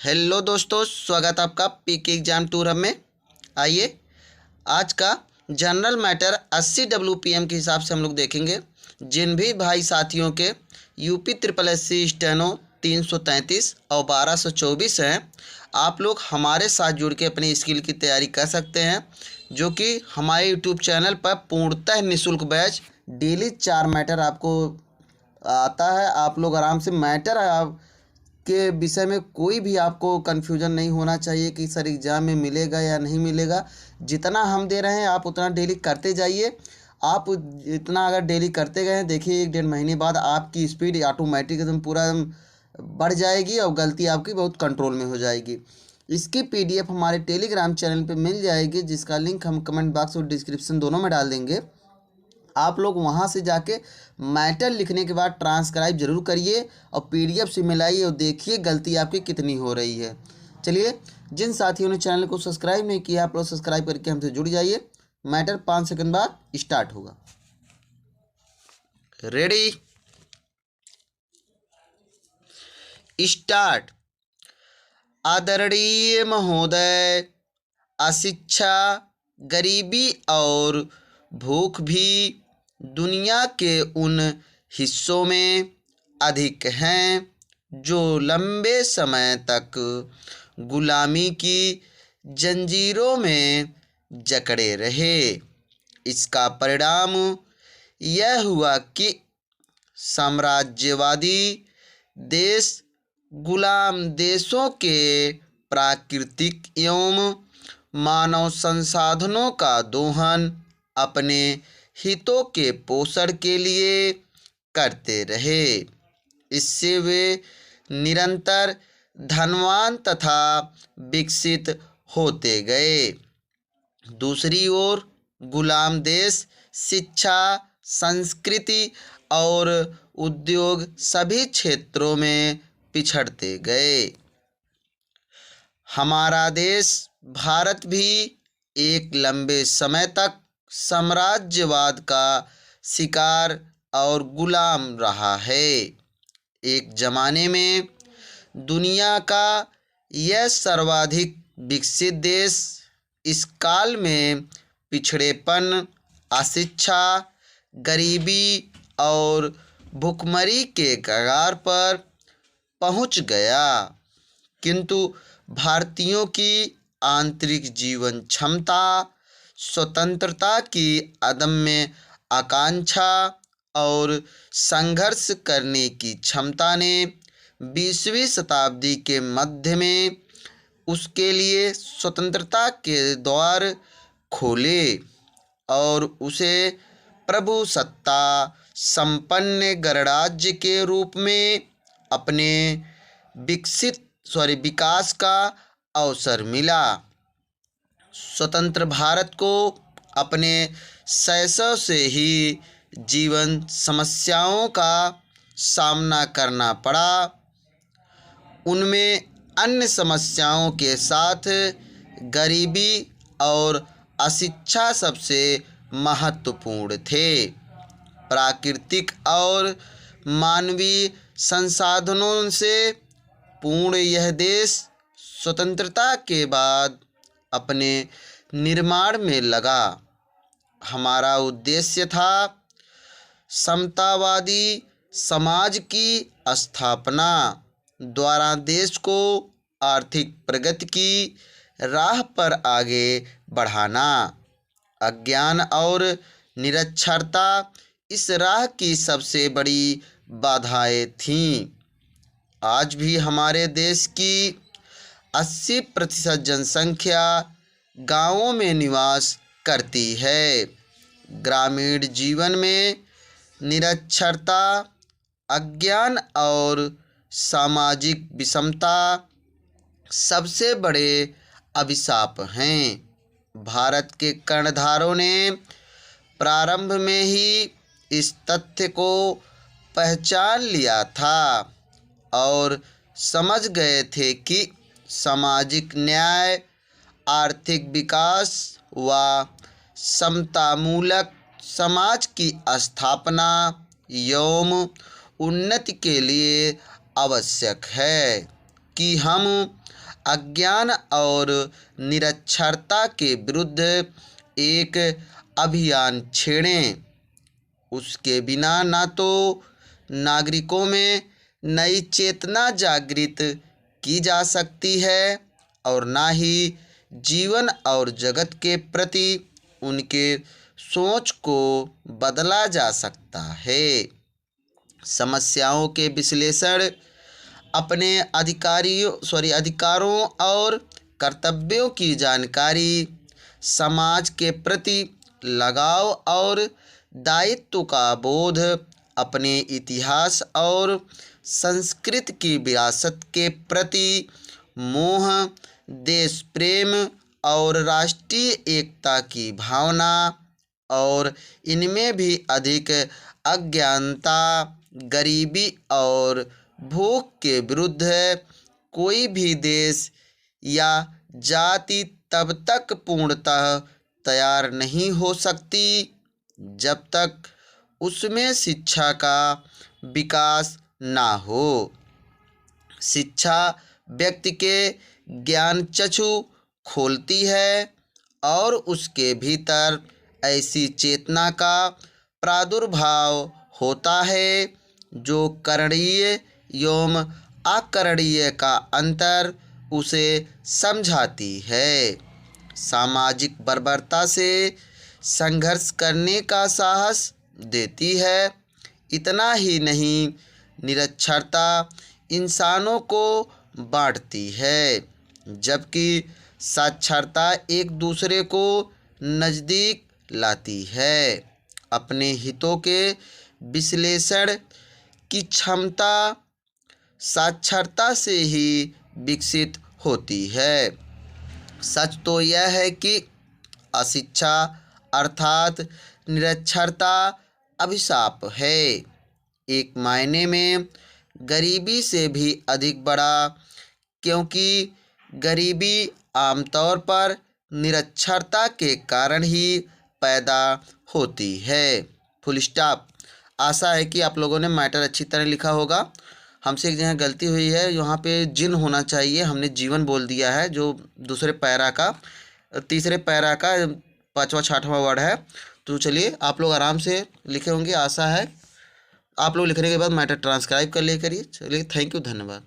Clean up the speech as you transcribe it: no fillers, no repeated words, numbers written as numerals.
Hello दोस्तों, स्वागत है आपका पीके एग्जाम टूर हब में। आइए आज का जनरल मैटर 80 WPM के हिसाब से हम लोग देखेंगे। जिन भी भाई साथियों के यूपी ट्रिपल एससी स्टेनो 333 और 1224 हैं, आप लोग हमारे साथ जुड़ के अपनी स्किल की तैयारी कर सकते हैं, जो कि हमारे यूट्यूब चैनल पर पूर्णतः निःशुल्क बैच डेली 4 मैटर आपको आता है। आप लोग आराम से मैटर के विषय में कोई भी आपको कन्फ्यूजन नहीं होना चाहिए कि सर एग्ज़ाम में मिलेगा या नहीं मिलेगा। जितना हम दे रहे हैं आप उतना डेली करते जाइए। आप इतना अगर डेली करते गए, देखिए 1-1.5 महीने बाद आपकी स्पीड ऑटोमेटिक एकदम पूरा बढ़ जाएगी और गलती आपकी बहुत कंट्रोल में हो जाएगी। इसकी PDF हमारे टेलीग्राम चैनल पे मिल जाएगी, जिसका लिंक हम कमेंट बॉक्स और डिस्क्रिप्शन दोनों में डाल देंगे। आप लोग वहां से जाके मैटर लिखने के बाद ट्रांसक्राइब जरूर करिए और PDF से मिलाइए और देखिए गलती आपकी कितनी हो रही है। चलिए, जिन साथियों ने चैनल को सब्सक्राइब नहीं किया, आप लोग सब्सक्राइब करके हमसे जुड़ जाइए। मैटर 5 सेकंड बाद स्टार्ट होगा। Ready, start. आदरणीय महोदय, अशिक्षा, गरीबी और भूख भी दुनिया के उन हिस्सों में अधिक हैं जो लंबे समय तक गुलामी की जंजीरों में जकड़े रहे। इसका परिणाम यह हुआ कि साम्राज्यवादी देश गुलाम देशों के प्राकृतिक एवं मानव संसाधनों का दोहन अपने हितों के पोषण के लिए करते रहे। इससे वे निरंतर धनवान तथा विकसित होते गए। दूसरी ओर गुलाम देश शिक्षा, संस्कृति और उद्योग सभी क्षेत्रों में पिछड़ते गए। हमारा देश भारत भी एक लंबे समय तक साम्राज्यवाद का शिकार और गुलाम रहा है। एक जमाने में दुनिया का यह सर्वाधिक विकसित देश इस काल में पिछड़ेपन, अशिक्षा, गरीबी और भुखमरी के कगार पर पहुंच गया। किंतु भारतीयों की आंतरिक जीवन क्षमता, स्वतंत्रता की अदम्य आकांक्षा और संघर्ष करने की क्षमता ने 20वीं शताब्दी के मध्य में उसके लिए स्वतंत्रता के द्वार खोले और उसे प्रभुसत्ता संपन्न गणराज्य के रूप में अपने विकास का अवसर मिला। स्वतंत्र भारत को अपने शैशव से ही जीवन समस्याओं का सामना करना पड़ा। उनमें अन्य समस्याओं के साथ गरीबी और अशिक्षा सबसे महत्वपूर्ण थे। प्राकृतिक और मानवीय संसाधनों से पूर्ण यह देश स्वतंत्रता के बाद अपने निर्माण में लगा। हमारा उद्देश्य था समतावादी समाज की स्थापना द्वारा देश को आर्थिक प्रगति की राह पर आगे बढ़ाना। अज्ञान और निरक्षरता इस राह की सबसे बड़ी बाधाएं थीं। आज भी हमारे देश की 80% जनसंख्या गांवों में निवास करती है। ग्रामीण जीवन में निरक्षरता, अज्ञान और सामाजिक विषमता सबसे बड़े अभिशाप हैं। भारत के कर्णधारों ने प्रारंभ में ही इस तथ्य को पहचान लिया था और समझ गए थे कि सामाजिक न्याय, आर्थिक विकास व समतामूलक समाज की स्थापना एवं उन्नति के लिए आवश्यक है कि हम अज्ञान और निरक्षरता के विरुद्ध एक अभियान छेड़ें। उसके बिना न तो नागरिकों में नई चेतना जागृत की जा सकती है और न ही जीवन और जगत के प्रति उनके सोच को बदला जा सकता है। समस्याओं के विश्लेषण, अपने अधिकारों और कर्तव्यों की जानकारी, समाज के प्रति लगाव और दायित्व का बोध, अपने इतिहास और संस्कृति की विरासत के प्रति मोह, देश प्रेम और राष्ट्रीय एकता की भावना, और इनमें भी अधिक अज्ञानता, गरीबी और भूख के विरुद्ध कोई भी देश या जाति तब तक पूर्णतः तैयार नहीं हो सकती जब तक उसमें शिक्षा का विकास ना हो। शिक्षा व्यक्ति के ज्ञान चक्षु खोलती है और उसके भीतर ऐसी चेतना का प्रादुर्भाव होता है जो करणीय एवं अकरणीय का अंतर उसे समझाती है, सामाजिक बर्बरता से संघर्ष करने का साहस देती है। इतना ही नहीं, निरक्षरता इंसानों को बांटती है, जबकि साक्षरता एक दूसरे को नज़दीक लाती है। अपने हितों के विश्लेषण की क्षमता साक्षरता से ही विकसित होती है। सच तो यह है कि अशिक्षा अर्थात निरक्षरता अभिशाप है, एक मायने में गरीबी से भी अधिक बड़ा, क्योंकि गरीबी आमतौर पर निरक्षरता के कारण ही पैदा होती है। Full stop. आशा है कि आप लोगों ने मैटर अच्छी तरह लिखा होगा। हमसे एक जगह गलती हुई है, यहाँ पे जिन होना चाहिए, हमने जीवन बोल दिया है, जो दूसरे पैरा का तीसरे पैरा का 5वां 6वां वर्ड है। तो चलिए आप लोग आराम से लिखे होंगे, आशा है। आप लोग लिखने के बाद मैटर ट्रांसक्राइब कर ले करिए। चलिए, थैंक यू, धन्यवाद।